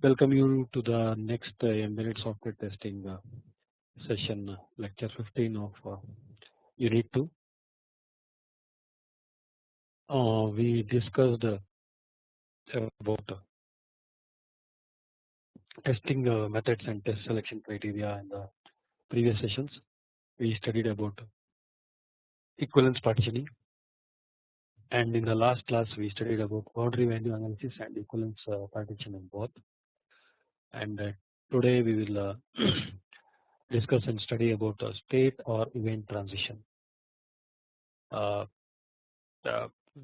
Welcome you to the next embedded software testing session, lecture 15 of Unit 2. We discussed about testing methods and test selection criteria in the previous sessions. We studied about equivalence partitioning, and in the last class we studied about boundary value analysis and equivalence partitioning both. And today we will discuss and study about state or event transition. Uh,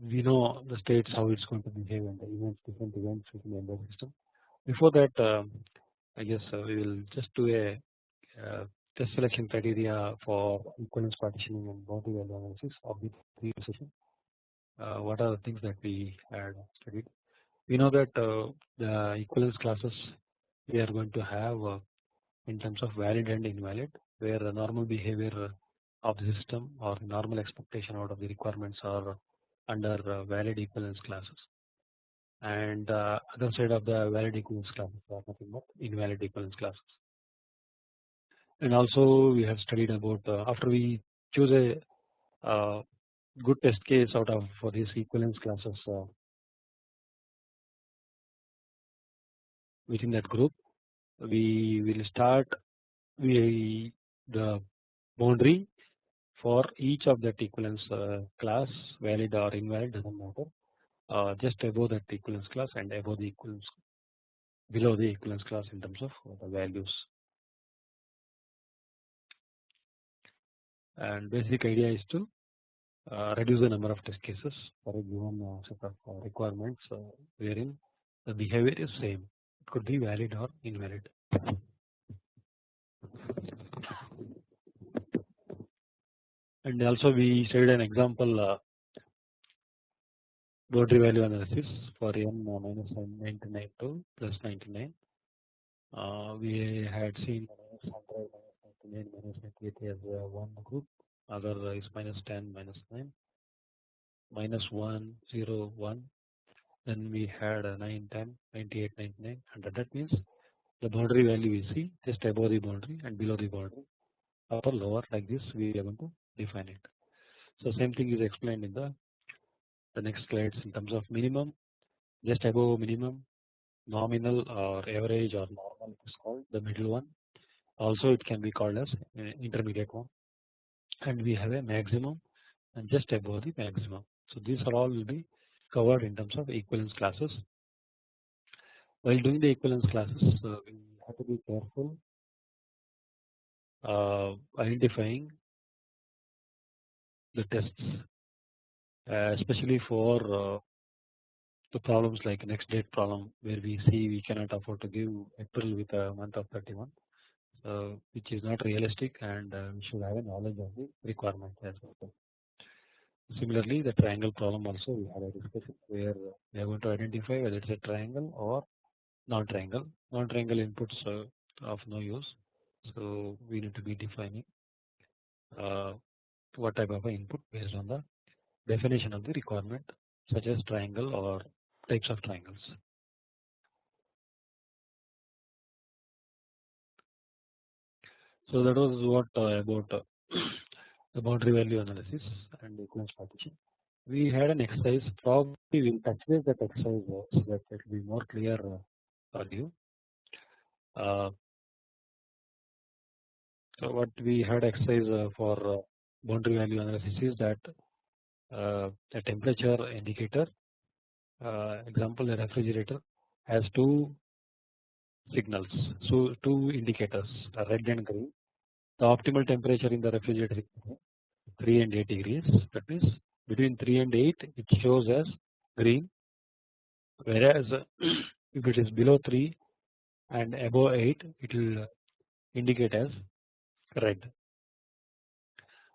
we know the states how it's going to behave and the events, different events within the embedded system. Before that, I guess we will just do a test selection criteria for equivalence partitioning and boundary value analysis of the previous session. What are the things that we had studied? We know that the equivalence classes we are going to have in terms of valid and invalid, where the normal behavior of the system or normal expectation out of the requirements are under valid equivalence classes, and other side of the valid equivalence classes are nothing but invalid equivalence classes. And also we have studied about after we choose a good test case out of for these equivalence classes within that group, we will start the boundary for each of that equivalence class, valid or invalid doesn't matter, just above that equivalence class and above the equivalence below the equivalence class in terms of the values. And basic idea is to reduce the number of test cases for a given set of requirements wherein the behavior is same. It could be valid or invalid. And also we studied an example boundary value analysis for n minus 99 to plus 99. We had seen minus 100, minus 99, minus 98 as one group, other is minus 10, minus 9, minus 1, 0, 1. Then we had 9, 10, 98, 99, 100. That means the boundary value we see just above the boundary and below the boundary, upper lower, like this we are going to define it. So same thing is explained in the next slides in terms of minimum, just above minimum, nominal or average or normal it is called the middle one. Also it can be called as intermediate one, and we have a maximum and just above the maximum. So these are all will be covered in terms of equivalence classes. While doing the equivalence classes, we have to be careful identifying the tests, especially for the problems like next date problem, where we see we cannot afford to give April with a month of 31, which is not realistic, and we should have a knowledge of the requirement as well. Similarly, the triangle problem also we had a discussion where we are going to identify whether it's a triangle or non-triangle. Non-triangle inputs of no use, so we need to be defining what type of input based on the definition of the requirement, such as triangle or types of triangles. So that was what about the boundary value analysis and equivalence partition. We had an exercise. Probably we will touch base that exercise so that it will be more clear for you. So what we had exercise for boundary value analysis is that a temperature indicator, example a refrigerator, has two signals, so two indicators, red and green. The optimal temperature in the refrigerator is 3 and 8 degrees. That means between 3 and 8 it shows as green, whereas if it is below 3 and above 8 it will indicate as red.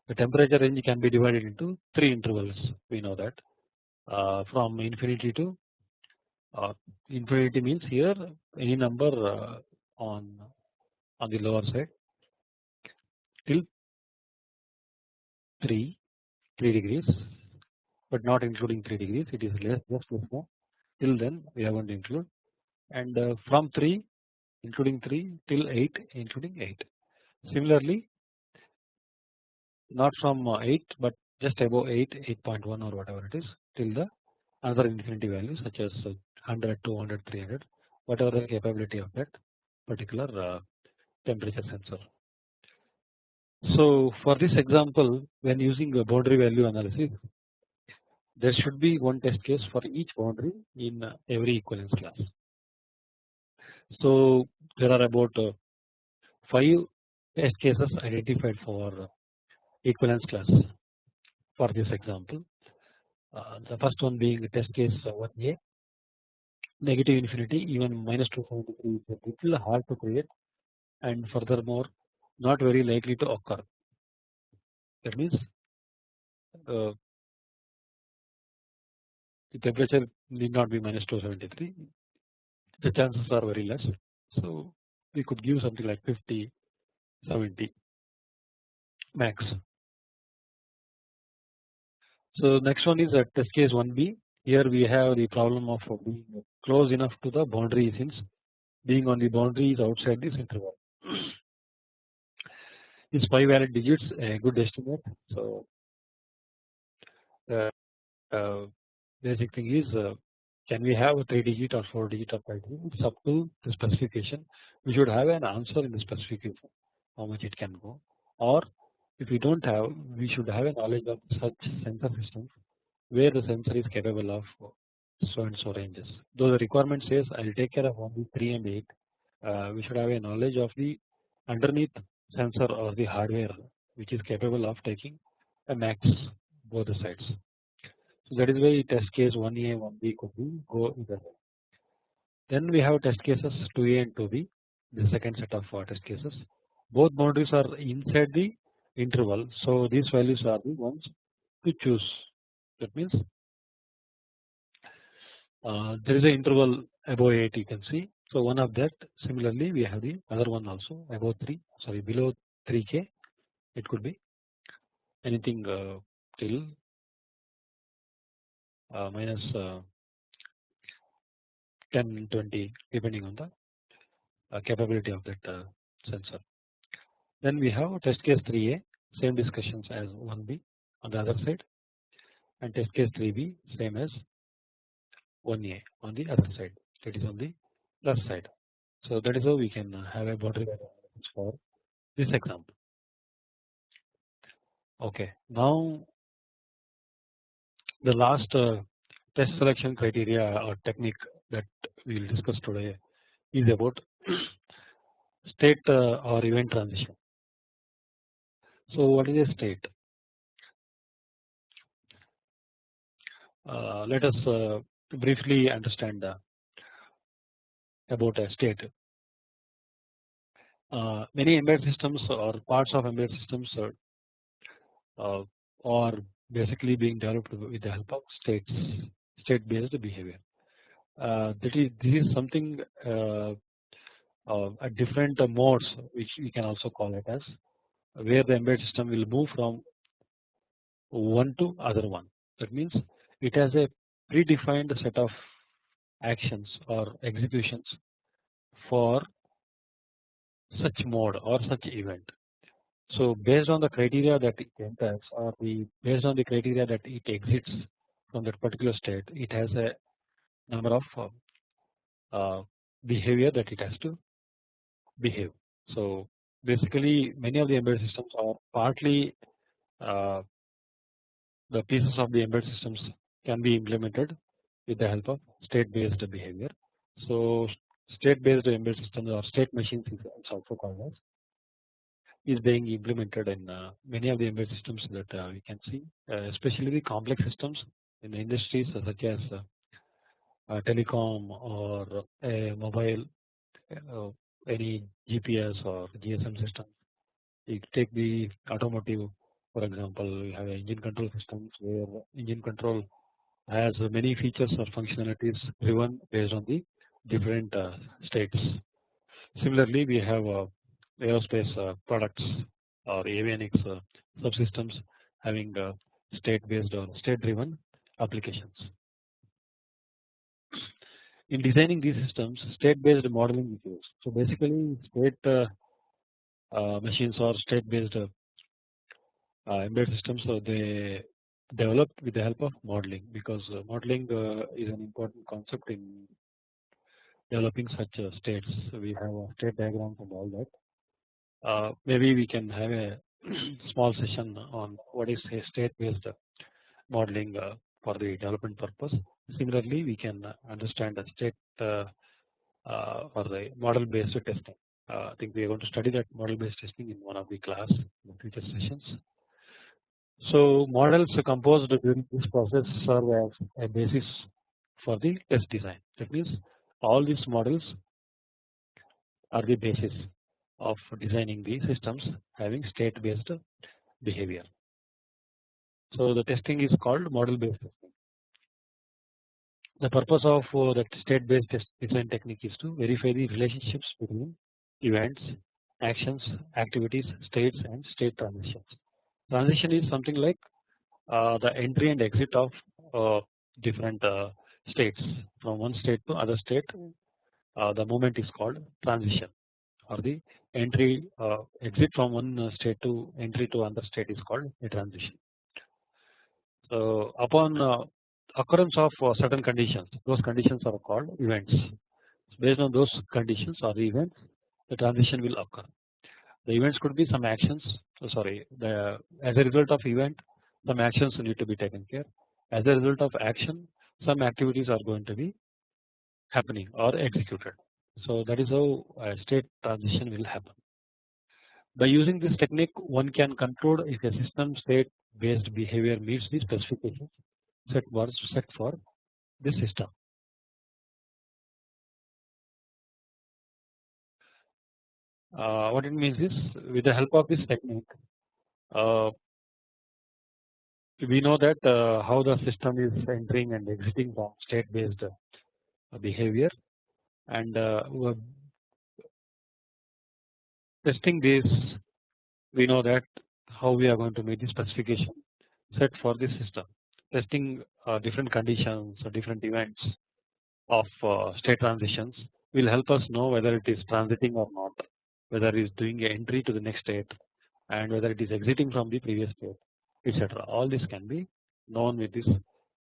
The temperature range can be divided into 3 intervals. We know that from infinity to infinity means here any number on the lower side till 3 degrees, but not including 3 degrees. It is less, just less than. Till then we are going to include and from 3 including 3 till 8 including 8. Similarly, not from 8 but just above 8, 8.1 or whatever it is till the another infinity value such as 100, 200, 300, whatever the capability of that particular temperature sensor. So for this example, when using a boundary value analysis, there should be one test case for each boundary in every equivalence class. So there are about 5 test cases identified for equivalence classes for this example. The first one being test case 1A, negative infinity, even minus 273 is a little hard to create and furthermore not very likely to occur. That means uh, the temperature need not be minus 273, the chances are very less. So we could give something like 50, 70 max. So next one is test case 1B. Here we have the problem of being close enough to the boundary, since being on the boundary is outside this interval. Is 5 valid digits a good estimate? So uh, basic thing is can we have a 3 digit or 4 digit or 5 digit? It's up to the specification. We should have an answer in the specification how much it can go, or if we don't have, we should have a knowledge of such sensor systems where the sensor is capable of so and so ranges. Though the requirement says I will take care of only 3 and 8, we should have a knowledge of the underneath sensor or the hardware which is capable of taking a max both the sides. So that is why test case 1A 1B could be go either way. Then we have test cases 2A and 2B, the second set of test cases. Both boundaries are inside the interval, so these values are the ones to choose. That means there is an interval above 8 you can see. So one of that. Similarly, we have the other one also above 3, sorry below 3K. It could be anything till minus 10, 20 depending on the capability of that sensor. Then we have test case 3A, same discussions as 1B on the other side, and test case 3B same as 1A on the other side, that is on the plus side. So that is how we can have a boundary value analysis for this example. Okay, now the last test selection criteria or technique that we will discuss today is about state or event transition. So what is a state? Let us briefly understand about a state. Many embedded systems or parts of embedded systems are basically being developed with the help of state-based behavior. This is something at different modes, which we can also call it as, where the embedded system will move from one to other one. That means it has a predefined set of actions or executions for such mode or such event. So based on the criteria that it enters, or based on the criteria that it exits from that particular state, it has a number of behavior that it has to behave. So basically, many of the embedded systems are partly uh, the pieces of the embedded systems can be implemented with the help of state-based behavior. So state-based embedded systems or state machines is also called as, is being implemented in many of the embedded systems that we can see, especially the complex systems in the industries such as telecom or a mobile, any GPS or GSM system. You take the automotive, for example, we have engine control systems where engine control has many features or functionalities driven based on the different states. Similarly, we have aerospace products or avionics subsystems having state-based or state-driven applications. In designing these systems, state-based modeling is used. So basically, state machines or state-based embedded systems, so they developed with the help of modeling, because modeling is an important concept in developing such states. So we have state diagrams and all that. Maybe we can have a small session on what is a state-based modeling for the development purpose. Similarly, we can understand the state for the model-based testing. I think we are going to study that model-based testing in one of the class in the future sessions. So models composed during this process serve as a basis for the test design. That means all these models are the basis of designing the systems having state-based behavior. So the testing is called model-based testing. The purpose of that state-based test design technique is to verify the relationships between events, actions, activities, states, and state transitions. Transition is something like the entry and exit of different states from one state to other state. The movement is called transition, or the entry exit from one state to entry to another state is called a transition. So upon occurrence of certain conditions, those conditions are called events. Based on those conditions or the events, the transition will occur. The events could be some actions. As a result of event, some actions need to be taken care. As a result of action, some activities are going to be happening or executed. So that is how a state transition will happen. By using this technique, one can control if a system state-based behavior meets the specifications set for this system. What it means is, with the help of this technique, we know that how the system is entering and exiting from state-based behavior, and testing this, we know that how we are going to meet the specification set for this system. Testing different conditions or different events of state transitions will help us know whether it is transiting or not, whether it is doing an entry to the next state, and whether it is exiting from the previous state, etc. All this can be known with this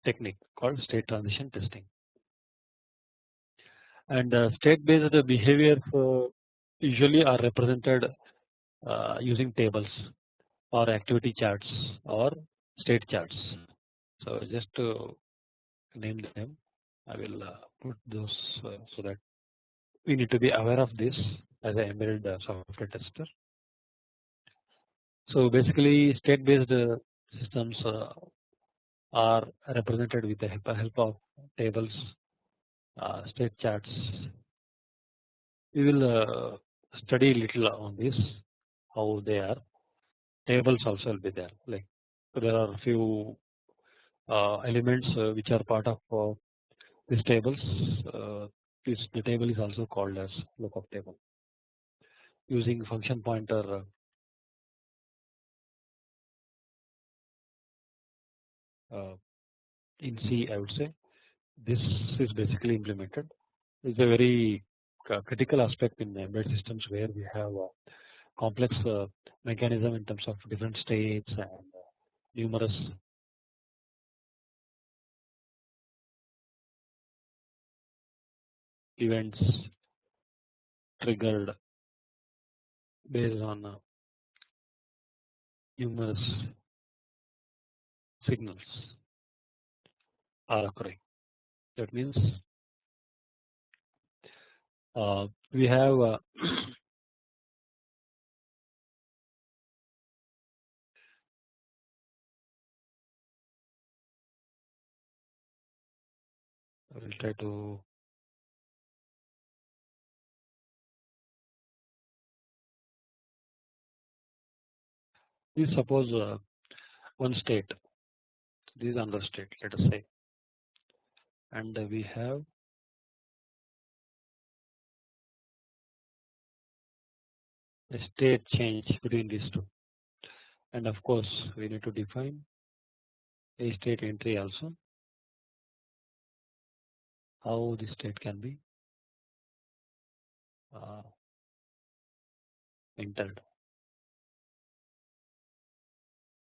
technique called state transition testing. And state-based behaviors usually are represented using tables or activity charts or state charts. So just to name them, I will put those so that we need to be aware of this as an embedded software tester. So basically, state-based systems are represented with the help of tables, state charts. We will study little on this, how they are. Tables also will be there. Like there are a few elements which are part of these tables. The table is also called as lookup table. Using function pointer in C, I would say this is basically implemented. It's a very critical aspect in embedded systems where we have complex mechanism in terms of different states and numerous events triggered based on numerous signals are occurring. That means we have I will try to we suppose one state, this is another state, let us say, and we have a state change between these two, and of course we need to define a state entry also. how the state can be entered,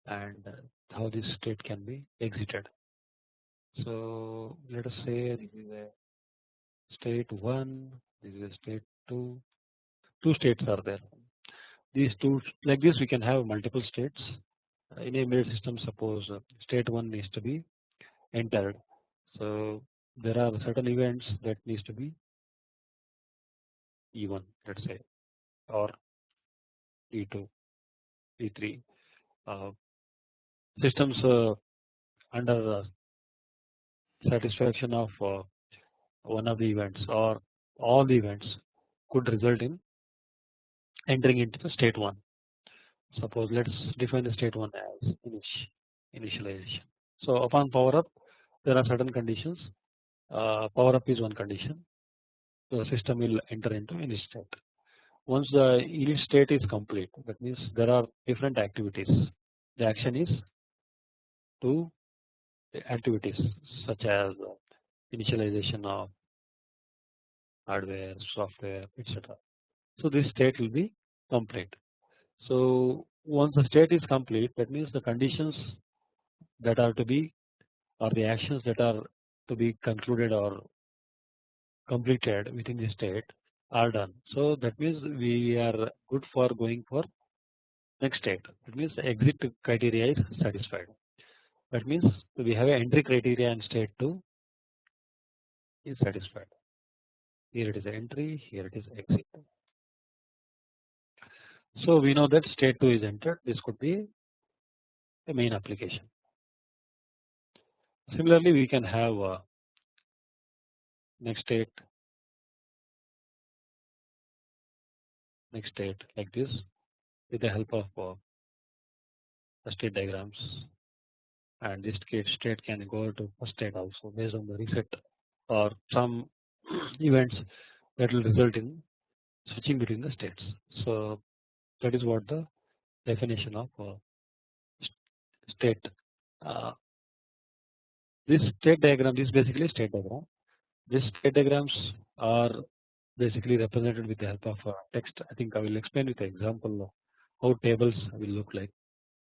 and how this state can be exited. So let us say this is a state 1, this is a state 2. Two states are there. These two, like this we can have multiple states. In a embedded system, suppose state 1 needs to be entered. So there are certain events that needs to be E1, let's say, or E2, E3. Systems under satisfaction of one of the events or all the events could result in entering into the state 1. Suppose let's define the state 1 as initialization. So upon power up, there are certain conditions. Power up is one condition. The system will enter into init state. Once the init state is complete, that means there are different activities. The action is to activities such as initialization of hardware, software, etc. So this state will be complete. So once the state is complete, that means the conditions that are to be, or the actions that are to be concluded or completed within the state are done. So that means we are good for going for next state. That means the exit criteria is satisfied. That means we have an entry criteria in state 2 is satisfied. Here it is entry, here it is exit. So we know that state 2 is entered. This could be a main application. Similarly, we can have next state like this with the help of the state diagrams, and this state can go to first state also based on the reset or some events that will result in switching between the states. So that is what the definition of state. This state diagram, this is basically a state diagram. These state diagrams are basically represented with the help of text. I think I will explain with an example of how tables will look like.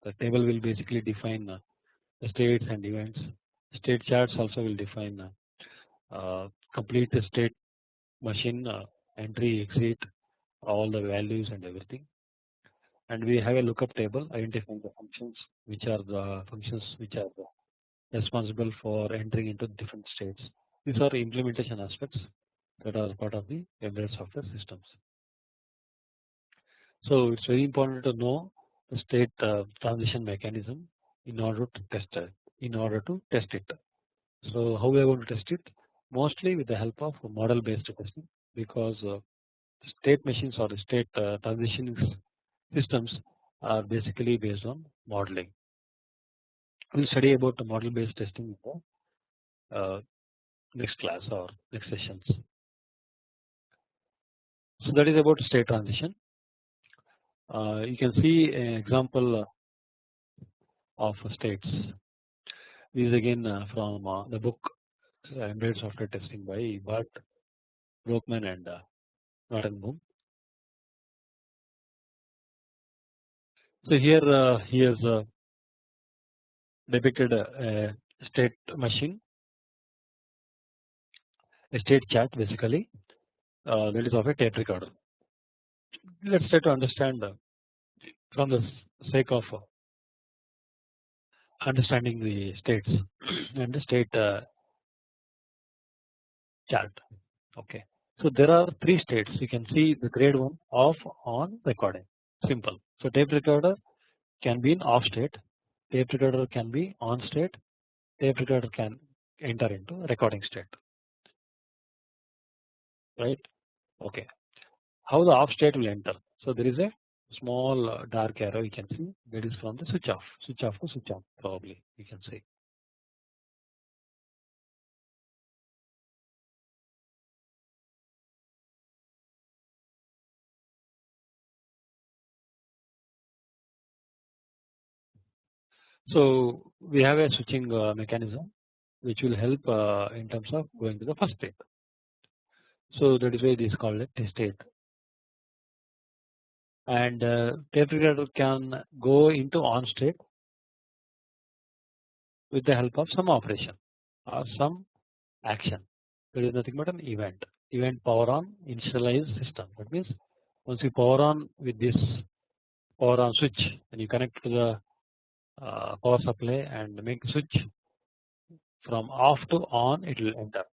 The table will basically define the states and events. State charts also will define complete state machine, entry, exit, all the values and everything. And we have a lookup table identifying the functions which are responsible for entering into different states. These are implementation aspects that are part of the embedded software systems. So it's very important to know the state transition mechanism in order to test it. So how we are going to test it? Mostly with the help of model based testing, because state machines or state transitioning systems are basically based on modeling. We'll study about the model based testing in the next class or next sessions. So that is about state transition. You can see an example of states. This is again from the book Embedded Software Testing by Bart Brockman and Norton. So here he has depicted a state machine, a state chart basically, that is of a tape recorder. Let's try to understand from the sake of understanding the states and the state chart. Okay, so there are three states. You can see the grade 1 off, on, recording. Simple. So tape recorder can be in off state, tape recorder can be on state, tape recorder can enter into recording state. Right? Okay. How the off state will enter? So there is a small dark arrow you can see, that is from the switch off to switch on, probably you can say. So we have a switching mechanism. which will help in terms of going to the first state. So that is why it is called a test state. And tape recorder can go into on state with the help of some operation or some action. There is nothing but an event. Event power on initialize system. That means once you power on with this power on switch and you connect to the power supply and make switch from off to on, it will enter,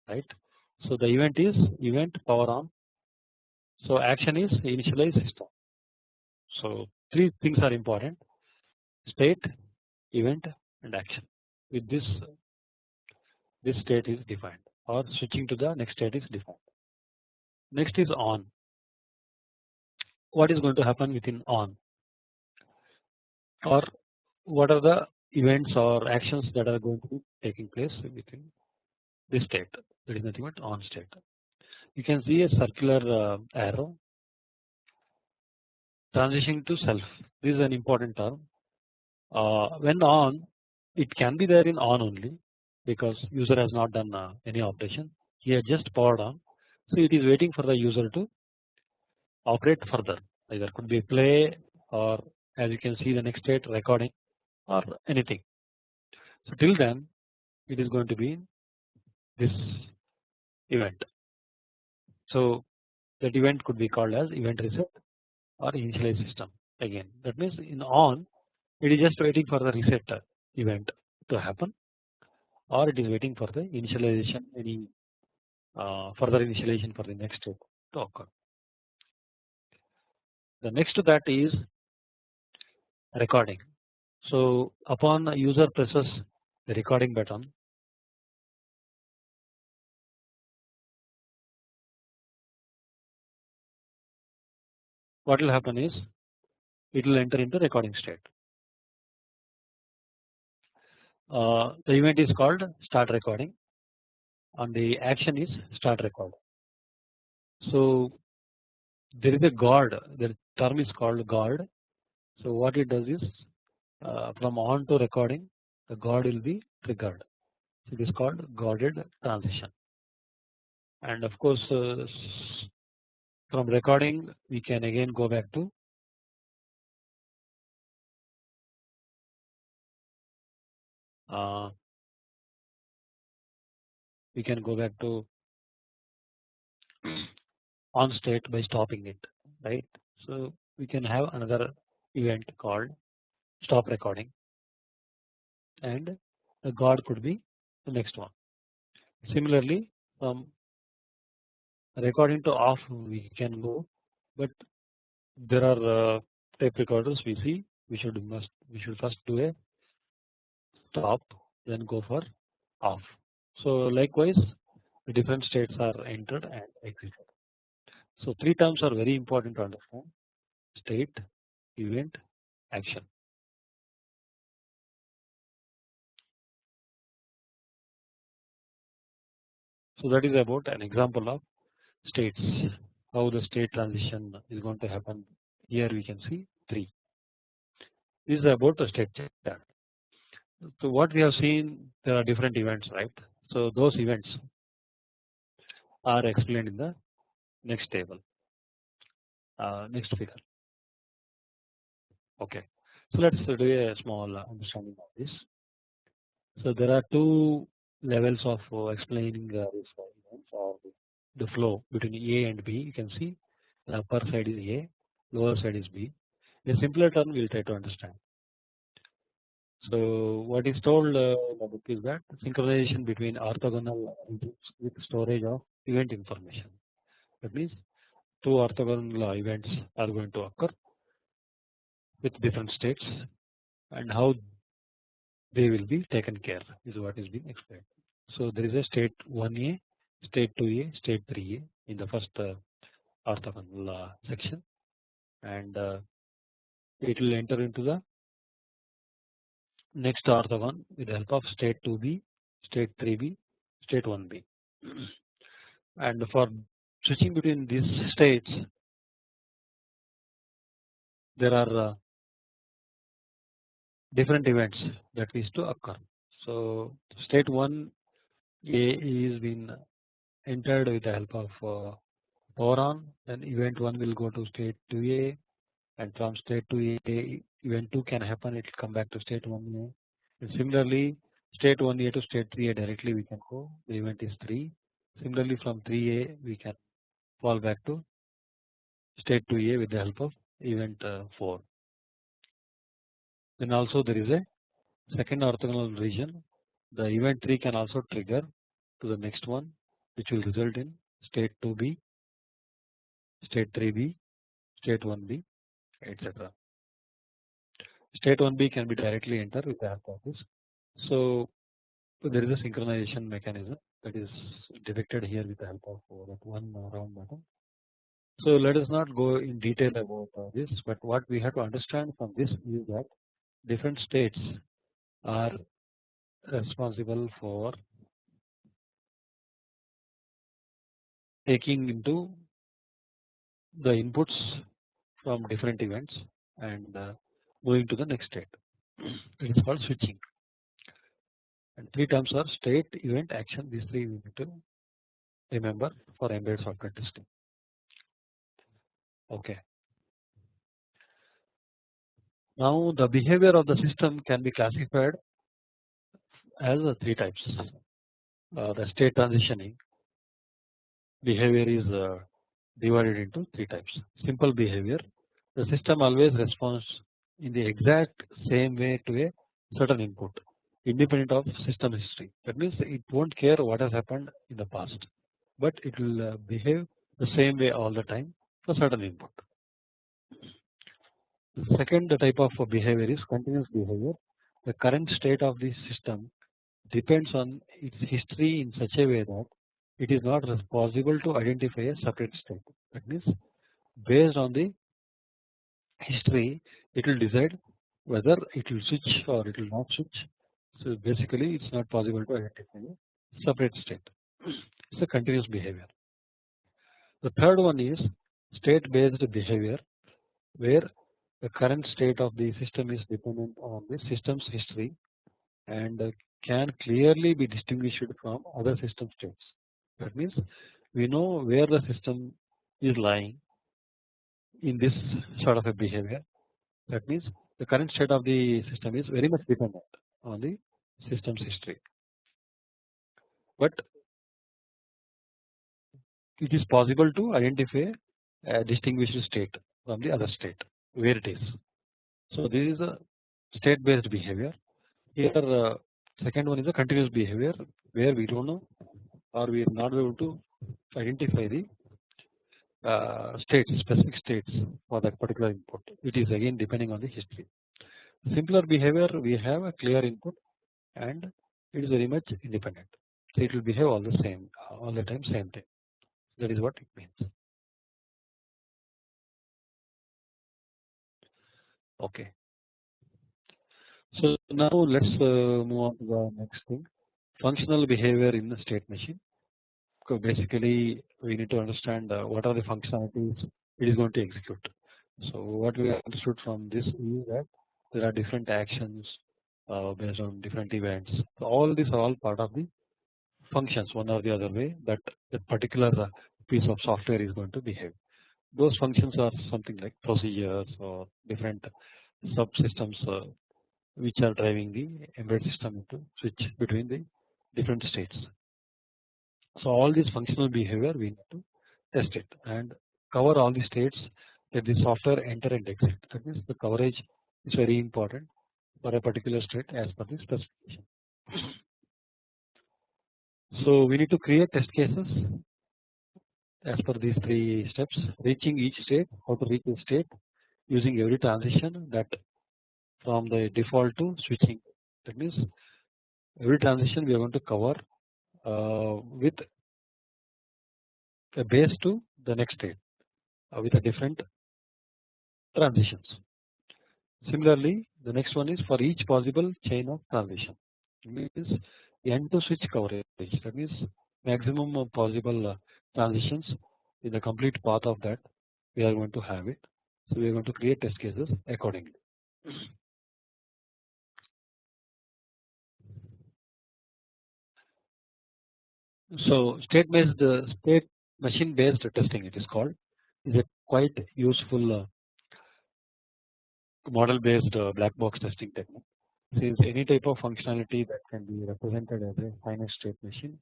right. So the event is event power on. So action is initialize system. So three things are important: state, event, and action. With this state is defined, or switching to the next state is defined. Next is on. What is going to happen within on, or what are the events or actions that are going to be taking place within this state? That is nothing but on state. You can see a circular arrow transitioning to self. This is an important term. When on, it can be there in on only because user has not done any operation. He has just powered on, so it is waiting for the user to operate further. Either could be play, or as you can see the next state recording, or anything. So till then it is going to be this event. So that event could be called as event reset or initialize system. Again, that means in on, it is just waiting for the reset event to happen, or it is waiting for the initialization, any further initialization for the next step to occur. The next to that is recording. So upon a user presses the recording button, what will happen is it will enter into recording state. The event is called start recording and the action is start record. So there is a guard, the term is called guard. So what it does is from on to recording, the guard will be triggered. So it is called guarded transition. And of course from recording we can again go back to on state by stopping it, right. So we can have another event called stop recording, and the guard could be the next one. Similarly, from recording to off we can go, but there are tape recorders we see we should first do a stop, then go for off. So likewise the different states are entered and exited. So three terms are very important to understand: state, event, action. So that is about an example of states, how the state transition is going to happen. Here we can see three. This is about the state chart. So what we have seen, there are different events, right. So those events are explained in the next table, next figure. Okay, so let's do a small understanding of this. So there are two levels of explaining this events or the flow between A and B. You can see the upper side is A, lower side is B. In a simpler term we will try to understand. So what is told in the book is that synchronization between orthogonal events with storage of event information. That means two orthogonal events are going to occur with different states, and how they will be taken care is what is being explained. So there is a state 1A, state 2A, state 3A in the first orthogonal section, and it will enter into the next orthogon with the help of state 2B, state 3B, state 1B. And for switching between these states, there are different events that is to occur. So state 1 A is been entered with the help of power on, then event 1 will go to state 2A, and from state 2A event 2 can happen, it will come back to state 1A. And similarly state 1A to state 3A directly we can go, the event is 3. Similarly from 3A we can fall back to state 2A with the help of event 4. Then also there is a second orthogonal region, the event 3 can also trigger to the next one, which will result in state 2B, state 3B, state 1B, etc. State 1B can be directly entered with the help of this. So there is a synchronization mechanism that is detected here with the help of that one round button. So let us not go in detail about this, but what we have to understand from this is that different states are responsible for taking into the inputs from different events and moving to the next state. It is called switching. And three terms are state, event, action. These three we need to remember for embedded software testing. Okay. Now the behavior of the system can be classified as three types. The state transitioning behavior is divided into three types. Simple behavior, the system always responds in the exact same way to a certain input independent of system history. That means it won't care what has happened in the past, but it will behave the same way all the time for certain input. The second type of behavior is continuous behavior. The current state of the system depends on its history in such a way that it is not possible to identify a separate state. That means based on the history it will decide whether it will switch or it will not switch. So basically it is not possible to identify a separate state. It is a continuous behavior. The third one is state based behavior, where the current state of the system is dependent on the system's history and can clearly be distinguished from other system states. That means we know where the system is lying in this sort of a behavior. That means the current state of the system is very much dependent on the system's history, but it is possible to identify a distinguished state from the other state where it is. So this is a state based behavior. Here second one is a continuous behavior, where we don't know or we are not able to identify the states, specific states for that particular input. It is again depending on the history. Simpler behavior, we have a clear input and it is very much independent. So it will behave all the same, all the time same thing. That is what it means. Okay. So now let's move on to the next thing, functional behavior in the state machine. So basically we need to understand what are the functionalities it is going to execute. So what we understood from this is that there are different actions based on different events. So all these are all part of the functions one or the other way that that particular piece of software is going to behave. Those functions are something like procedures or different subsystems which are driving the embedded system to switch between the different states. So all this functional behavior we need to test it and cover all the states that the software enter and exit. That means the coverage is very important for a particular state as per the specification. So we need to create test cases as per these three steps: reaching each state, how to reach the state, using every transition that from the default to switching. That means every transition we are going to cover with a base to the next state with a different transitions. Similarly, the next one is for each possible chain of transition. It means end to switch coverage. That means maximum of possible transitions in the complete path of that we are going to have it. So we are going to create test cases accordingly. So state machine based testing, it is called, is a quite useful model based black box testing technique. Since any type of functionality that can be represented as a finite state machine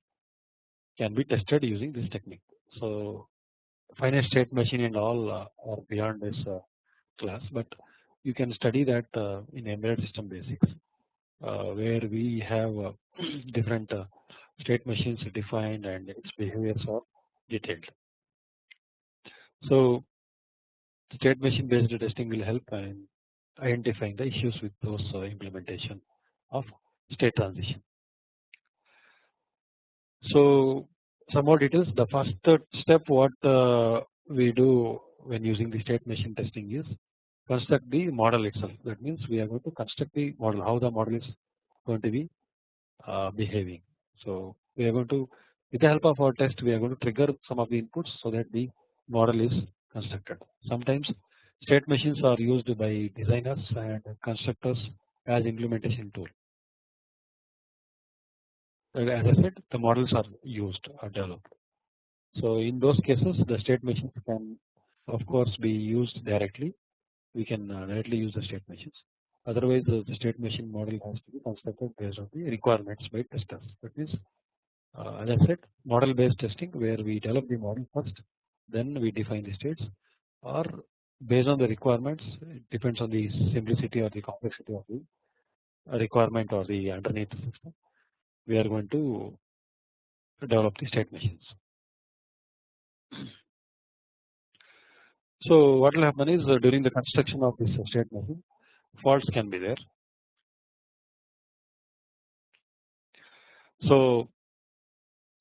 can be tested using this technique. So finite state machine and all are beyond this class, but you can study that in embedded system basics, where we have different state machines defined and its behaviors are detailed. So state machine based testing will help in identifying the issues with those implementation of state transition. So some more details. The first step what we do when using the state machine testing is construct the model itself. That means we are going to construct the model, how the model is going to be behaving. So we are going to, with the help of our test, we are going to trigger some of the inputs so that the model is constructed. Sometimes state machines are used by designers and constructors as implementation tool. As I said, the models are used or developed. So in those cases, the state machines can, of course, be used directly. We can directly use the state machines. Otherwise, the state machine model has to be constructed based on the requirements by testers. That means, as I said, model-based testing, where we develop the model first, then we define the states, or based on the requirements, it depends on the simplicity or the complexity of the requirement or the underneath system. We are going to develop the state machines. So what will happen is during the construction of this state machine, faults can be there. So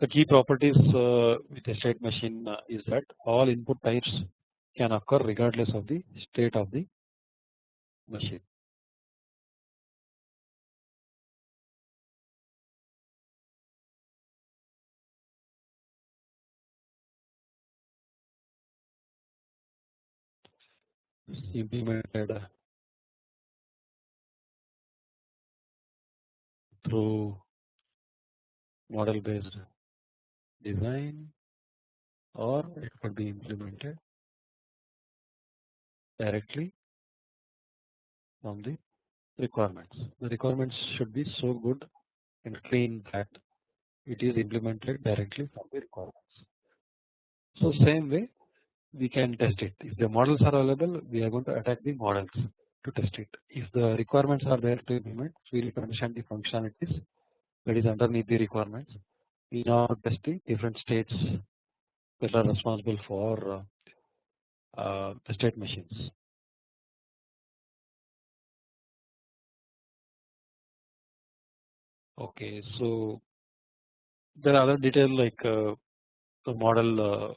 the key properties with a state machine is that all input types can occur regardless of the state of the machine. Implemented through model based design, or it could be implemented directly from the requirements. The requirements should be so good and clean that it is implemented directly from the requirements. So same way we can test it. If the models are available, we are going to attack the models to test it. If the requirements are there to implement, we need to understand the functionalities that is underneath the requirements. We now test the different states that are responsible for the state machines. Okay, so there are other details like the model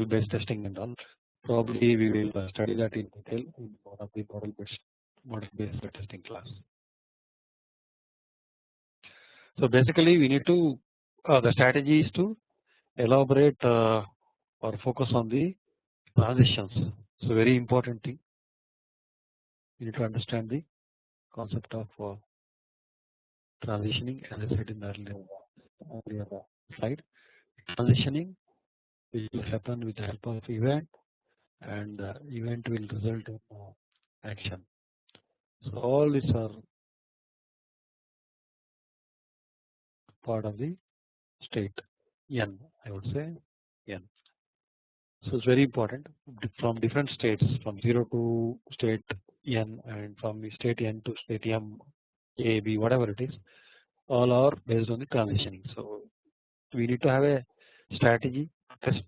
based testing and all. Probably we will study that in detail in one of the model based testing class. So basically, we need to the strategy is to elaborate or focus on the transitions. So very important thing. You need to understand the concept of transitioning, as I said in the earlier slide. Transitioning will happen with the help of event, and event will result in action. So all these are part of the state N. I would say N. So it's very important from different states, from 0 to state N, and from the state N to state M, A, B, whatever it is, all are based on the transitioning. So we need to have a strategy test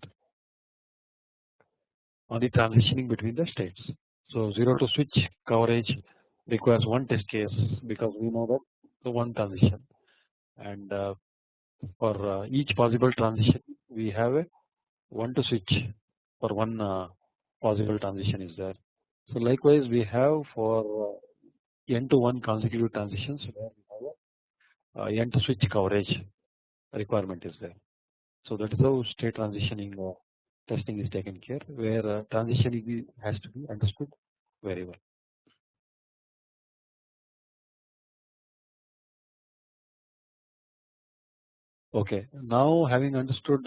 on the transitioning between the states. So 0 to switch coverage requires one test case because we know that the one transition, and for each possible transition we have a one to switch for one possible transition is there. So likewise we have for n to 1 consecutive transitions where we have a n to switch coverage requirement is there. So that is how state transitioning testing is taken care, where transitioning has to be understood very well. Okay, now having understood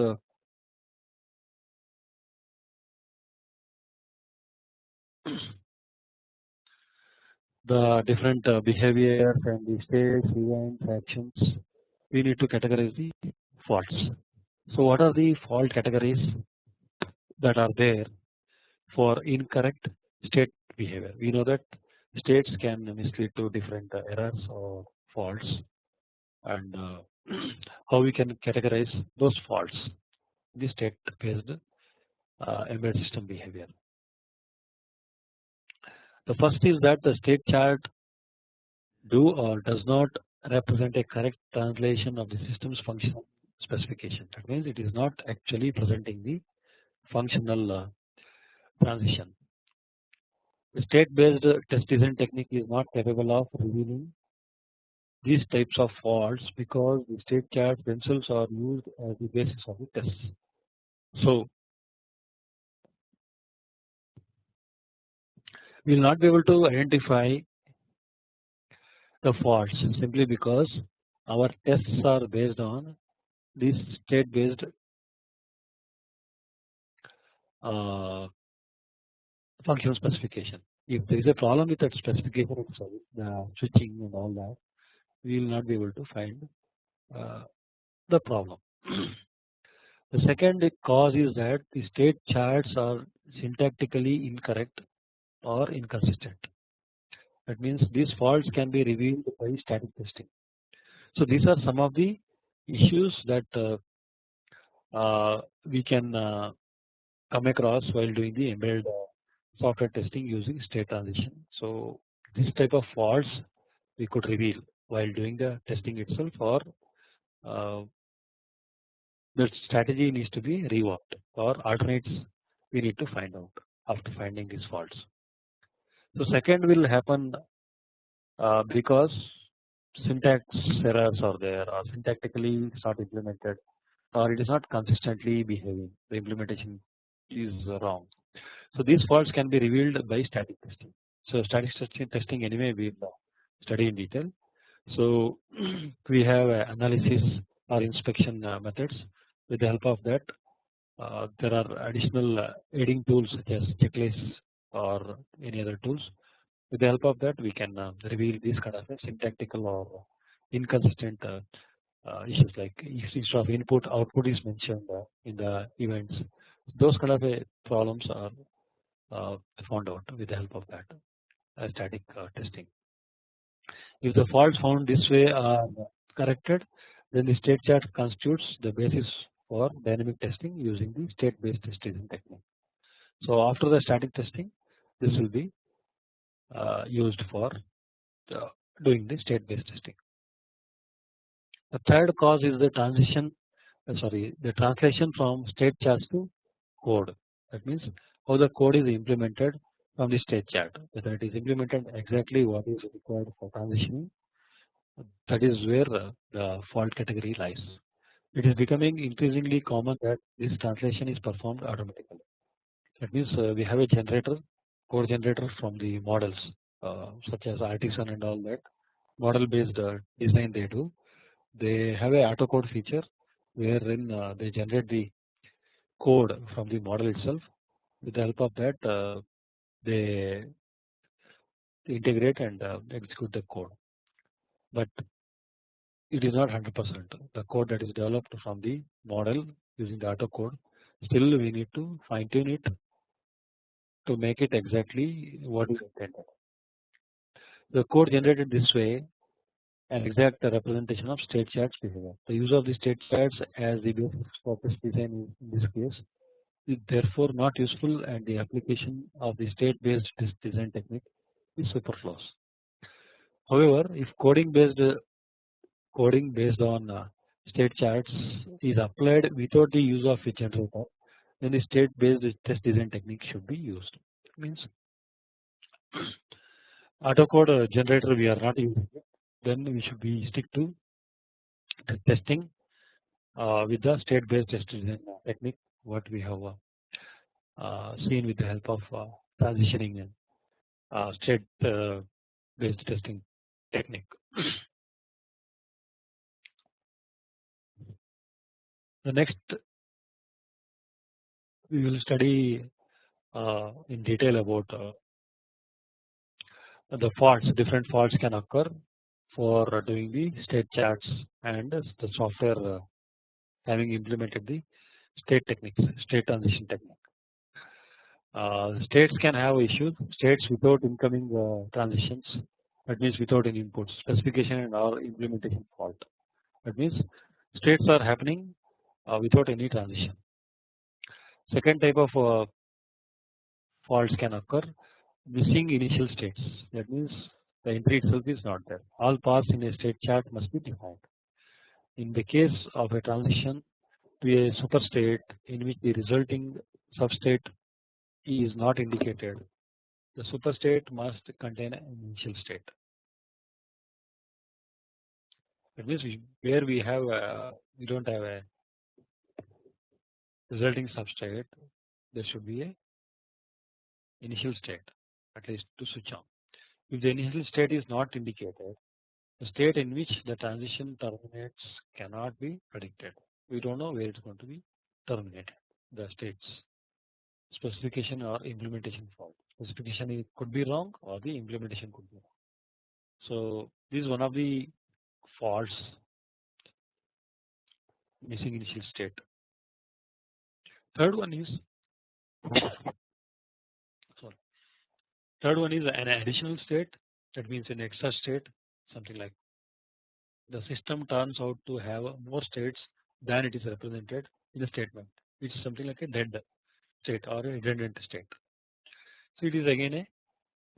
the different behaviors and the states, events, actions, we need to categorize the faults. So what are the fault categories that are there for incorrect state behavior? We know that states can mislead to different errors or faults, and how we can categorize those faults in the state based embedded system behavior. The first is that the state chart do or does not represent a correct translation of the system's functional specification. That means it is not actually presenting the functional transition. The state based test design technique is not capable of revealing these types of faults because the state charts themselves are used as the basis of the tests. So we will not be able to identify the faults simply because our tests are based on this state based uh, functional specification. If there is a problem with that specification itself, the switching and all that, we will not be able to find the problem. The second cause is that the state charts are syntactically incorrect or inconsistent. That means these faults can be revealed by static testing. So these are some of the issues that we can come across while doing the embedded software testing using state transition. So this type of faults we could reveal while doing the testing itself, or uh, the strategy needs to be reworked, or alternates we need to find out after finding these faults. So second will happen because syntax errors are there, or syntactically it's not implemented, or it is not consistently behaving. The implementation is wrong. So these faults can be revealed by static testing. So static testing anyway we will study in detail. So we have analysis or inspection methods. With the help of that, there are additional aiding tools such as checklists or any other tools. With the help of that, we can reveal these kind of syntactical or inconsistent issues, like instead of input, output is mentioned in the events. Those kind of problems are found out with the help of that static testing. If the faults found this way are corrected, then the state chart constitutes the basis for dynamic testing using the state based testing technique. So after the static testing, this will be used for doing the state based testing. The third cause is the the translation from state charts to code. That means how the code is implemented from the state chart, whether it is implemented exactly what is required for transitioning. That is where the fault category lies. It is becoming increasingly common that this translation is performed automatically. That means we have a generator, code generator from the models such as artisan and all that model based design they do. They have a auto code feature wherein they generate the code from the model itself. With the help of that, they integrate and execute the code. But it is not 100%. The code that is developed from the model using the auto code, still we need to fine tune it to make it exactly what is intended. The code generated this way an exact representation of state charts behavior. The use of the state charts as the basis for this design in this case is therefore not useful, and the application of the state based design technique is superfluous. However, if coding based on state charts is applied without the use of a generator, then the state based test design technique should be used. Means autocode generator we are not using it, then we should be stick to testing with the state based test design technique what we have seen with the help of transitioning state based testing technique. The next we will study in detail about the faults. Different faults can occur for doing the state charts and the software having implemented the state techniques, state transition technique. States can have issues. States without incoming transitions. That means without any inputs, specification and or implementation fault. That means states are happening without any transition. Second type of faults can occur, missing initial states. That means the entry itself is not there. All paths in a state chart must be defined. In the case of a transition to a superstate in which the resulting substate is not indicated, the superstate must contain an initial state. That means where we have we don't have a resulting substate, there should be a initial state at least to switch on. If the initial state is not indicated, the state in which the transition terminates cannot be predicted. We don't know where it's going to be terminated. The states specification or implementation fault. Specification could be wrong or the implementation could be wrong. So this is one of the faults, missing initial state. Third one is sorry. Third one is an additional state. That means an extra state, something like the system turns out to have more states than it is represented in the statement, which is something like a dead state or a redundant state. So it is again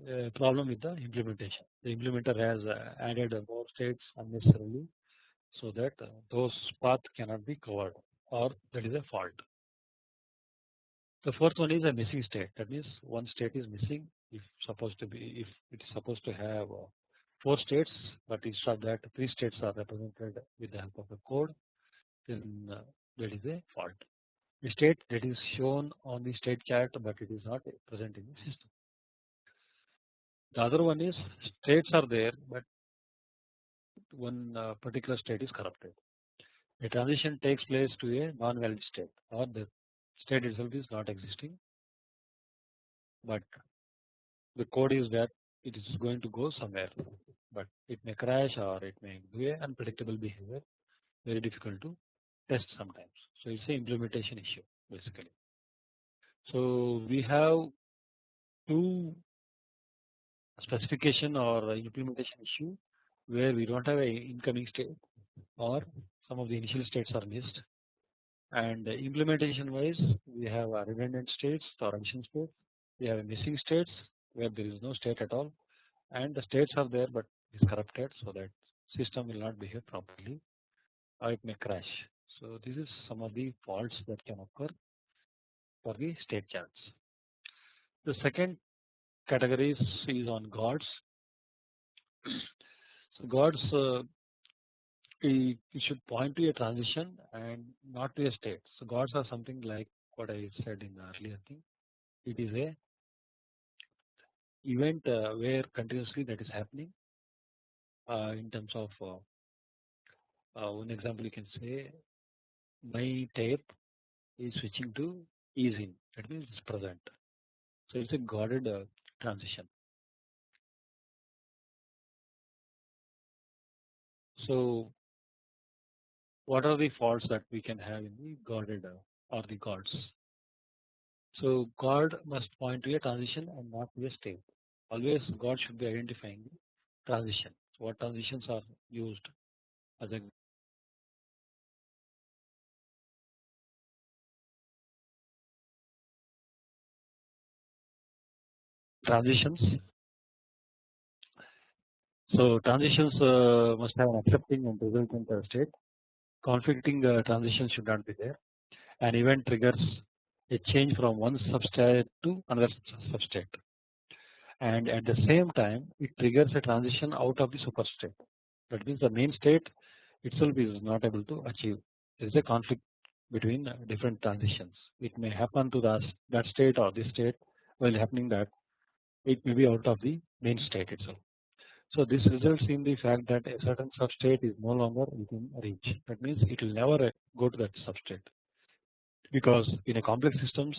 a problem with the implementation. The implementer has added more states unnecessarily, so that those paths cannot be covered, or that is a fault. The fourth one is a missing state. That means one state is missing. If it is supposed to have 4 states, but instead of that 3 states are represented with the help of the code, then that is a fault. The state that is shown on the state chart, but it is not present in the system. The other one is states are there, but one particular state is corrupted. A transition takes place to a non-valid state, or the state itself is not existing, but the code is that it is going to go somewhere, but it may crash or it may do a unpredictable behavior, very difficult to test sometimes. So it's an implementation issue basically. So we have 2 specification or implementation issue where we don't have a incoming state or some of the initial states are missed, and implementation wise we have redundant states or addition states, we have missing states where there is no state at all, and the states are there but is corrupted, so that system will not behave properly or it may crash. So this is some of the faults that can occur for the state charts. The second category is on gods. So gods it should point to a transition and not to a state. So gods are something like what I said in the earlier thing. It is a event where continuously that is happening in terms of one example you can say my tape is switching to ease in, that means it's present. So it's a guarded transition. So what are the faults that we can have in the guarded or the guards? So guard must point to a transition and not to a state. Always guard should be identifying the transition. So what transitions are used as a transitions? So transitions must have an accepting and resultant state. Conflicting transitions should not be there. An event triggers a change from one substate to another substate, and at the same time it triggers a transition out of the superstate. That means the main state itself is not able to achieve. There is a conflict between different transitions. It may happen to that state or this state while happening that it may be out of the main state itself. So this results in the fact that a certain substrate is no longer within reach. That means it will never go to that substrate, because in a complex systems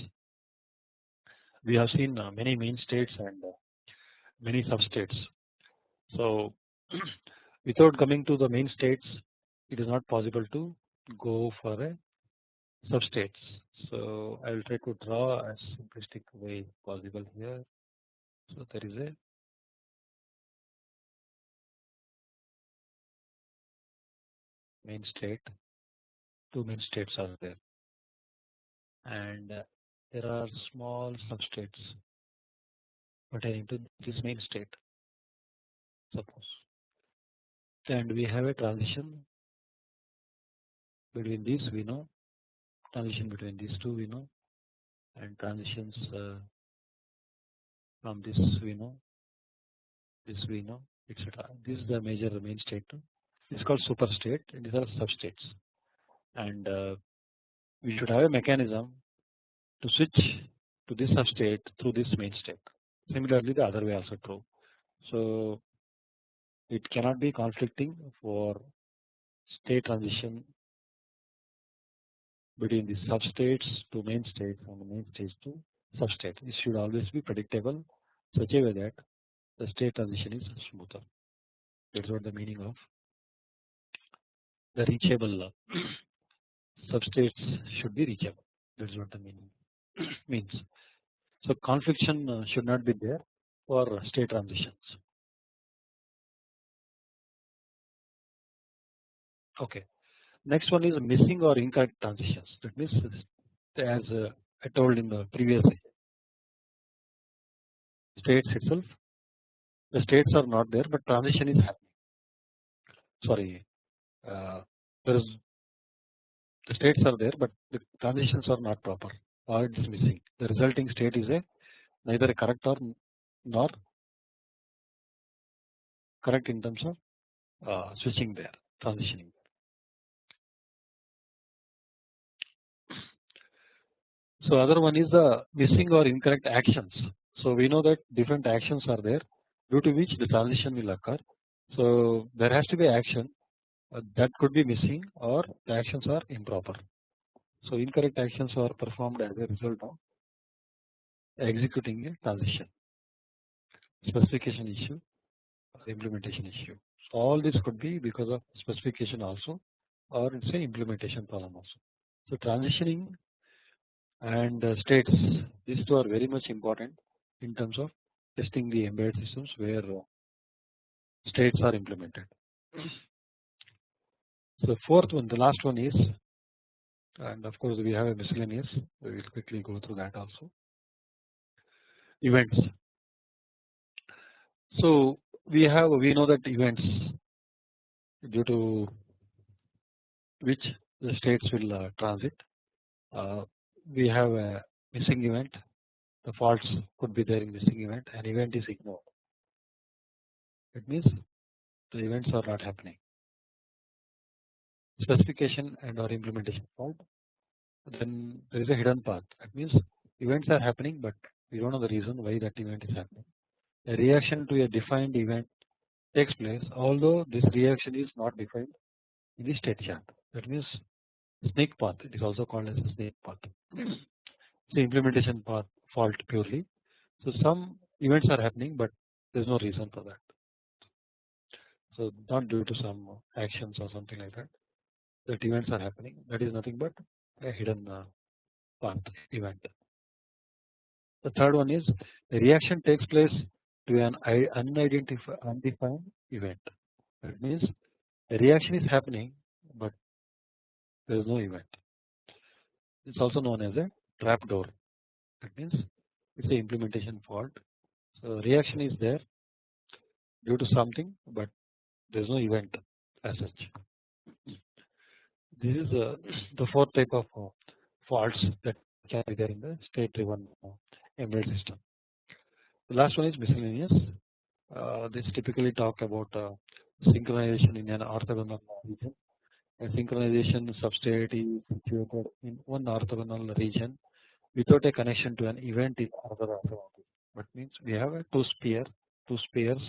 we have seen many main states and many substates. So without coming to the main states, it is not possible to go for a substates. So I will try to draw as simplistic way possible here. So there is a main state, two main states are there, and there are small substates pertaining to this main state, suppose, and we have a transition between these, we know, transition between these two we know, and transitions from this we know, this we know, etc. This is the major main state. This is called super state, and these are substates, and we should have a mechanism to switch to this substate through this main state. Similarly, the other way also true. So it cannot be conflicting for state transition between the substates to main states and the main states to substate. It should always be predictable, such a way that the state transition is smoother. That's what the meaning of the reachable substates should be reachable. That's what the meaning means. So confliction should not be there for state transitions. Okay. Next one is missing or incorrect transitions. That means, as I told in the previous states itself, the states are not there, but transition is happening. Sorry, there is, the states are there, but the transitions are not proper, or it is missing. The resulting state is neither a correct or nor correct in terms of switching there, transitioning. So other one is the missing or incorrect actions. So we know that different actions are there, due to which the transition will occur. So there has to be action that could be missing, or the actions are improper. So incorrect actions are performed as a result of executing a transition, specification issue, or implementation issue. So all this could be because of specification also, or it's a implementation problem also. So transitioning and states, these two are very much important in terms of testing the embedded systems where states are implemented. So fourth one, the last one is, and of course we have a miscellaneous, we will quickly go through that also, events. So we know that events due to which the states will transit. We have a missing event, the faults could be there in missing event, an event is ignored. It means the events are not happening. Specification and or implementation fault, then there is a hidden path. That means events are happening, but we don't know the reason why that event is happening. A reaction to a defined event takes place, although this reaction is not defined in the state chart. That means snake path, it is also called as a snake path. The implementation path fault purely. So some events are happening, but there is no reason for that. So not due to some actions or something like that. That events are happening. That is nothing but a hidden path event. The third one is the reaction takes place to an unidentified, undefined event. That means a reaction is happening, but there is no event. It's also known as a trap door. That means it's a implementation fault. So reaction is there due to something, but there is no event as such. This is the fourth type of faults that can be there in the state-driven embedded system. The last one is miscellaneous. This typically talk about synchronization in an orthogonal region. A synchronization substrate is situated in one orthogonal region without a connection to an event in another orthogonal. That means we have two spheres,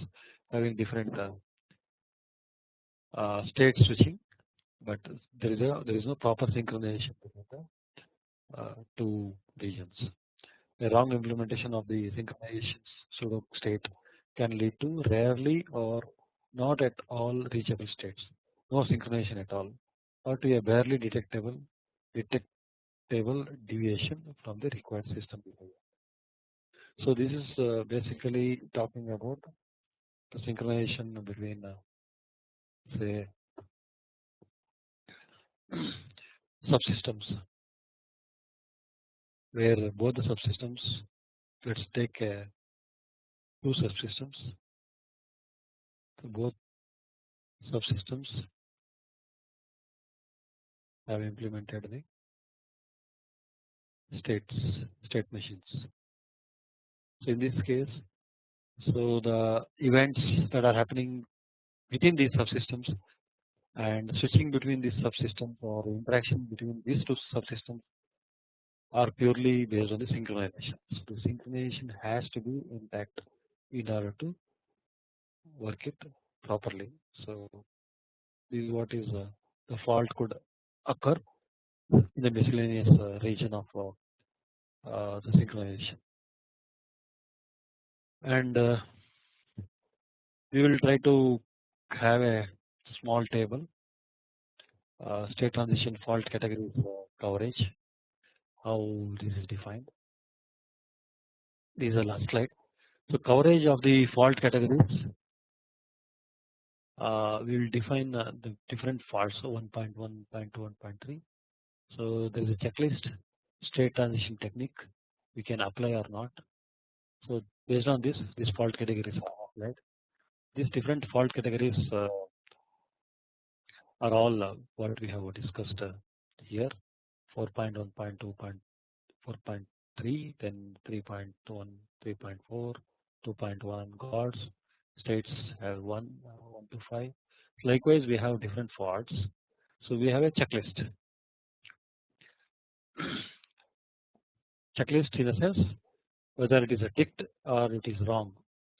having different state switching, but there is no proper synchronization between the two regions. A wrong implementation of the synchronization pseudo state can lead to rarely or not at all reachable states, no synchronization at all, or to a barely detectable deviation from the required system behavior. So this is basically talking about the synchronization between say subsystems, where both the subsystems, let's take two subsystems, so both subsystems have implemented the state machines. So in this case, so the events that are happening within these subsystems and switching between these subsystems or interaction between these two subsystems are purely based on the synchronization. So the synchronization has to be intact in order to work it properly. So this is what is the fault could occur in the miscellaneous region of the synchronization, and we will try to have a small table state transition fault categories coverage, how this is defined. This is the last slide. So coverage of the fault categories, we will define the different faults, so 1.1, 1.2, 1.3. So there is a checklist, state transition technique we can apply or not. So based on this fault categories are applied. These different fault categories are all what we have discussed here: 4.1.2, 4.3, then 3.1, 3.4, 2.1 gods. States have 1 to 5. Likewise, we have different faults. So we have a checklist. Checklist in a sense whether it is a ticked or it is wrong,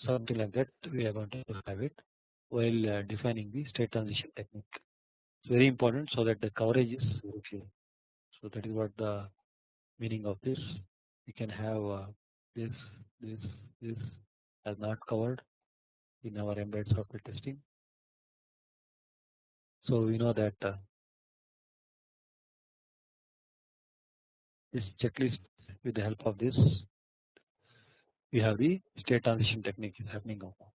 something like that. We are going to have it while defining the state transition technique. It's very important so that the coverage is very clear. So that is what the meaning of this. We can have this, this, this as not covered in our embedded software testing. So we know that this checklist, with the help of this, we have the state transition technique is happening on that.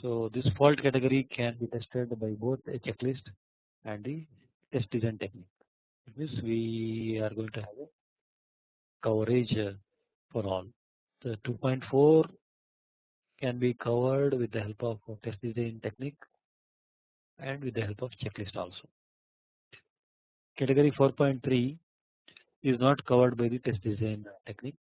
So this fault category can be tested by both a checklist and the test design technique. It means we are going to have a coverage for all. The 2.4 can be covered with the help of test design technique and with the help of checklist also. Category 4.3 is not covered by the test design technique.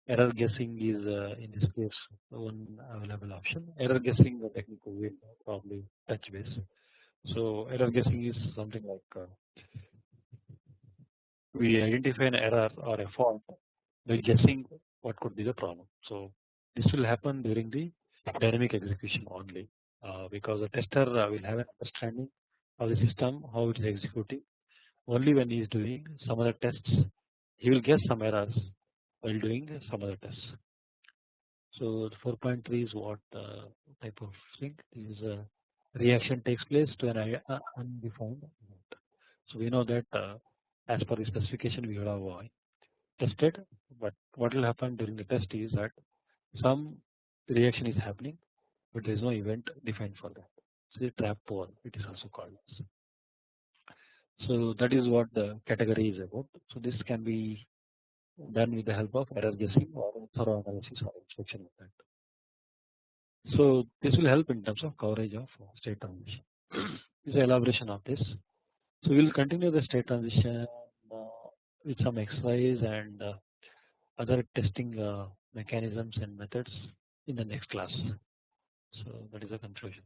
Error guessing is in this case one available option. Error guessing technique will probably touch base. So error guessing is something like we identify an error or a fault by guessing what could be the problem. So this will happen during the dynamic execution only, because the tester will have an understanding of the system, how it is executing. Only when he is doing some other tests, he will guess some errors while doing some other tests. So 4.3 is what type of thing is reaction takes place to an undefined event. So we know that as per the specification we would have tested, but what will happen during the test is that some reaction is happening, but there is no event defined for that. So the trap one, it is also called. So that is what the category is about. So this can be done with the help of error guessing or thorough analysis or inspection method. So this will help in terms of coverage of state transition. This is an elaboration of this. So we will continue the state transition with some exercise and other testing mechanisms and methods in the next class. So that is a conclusion.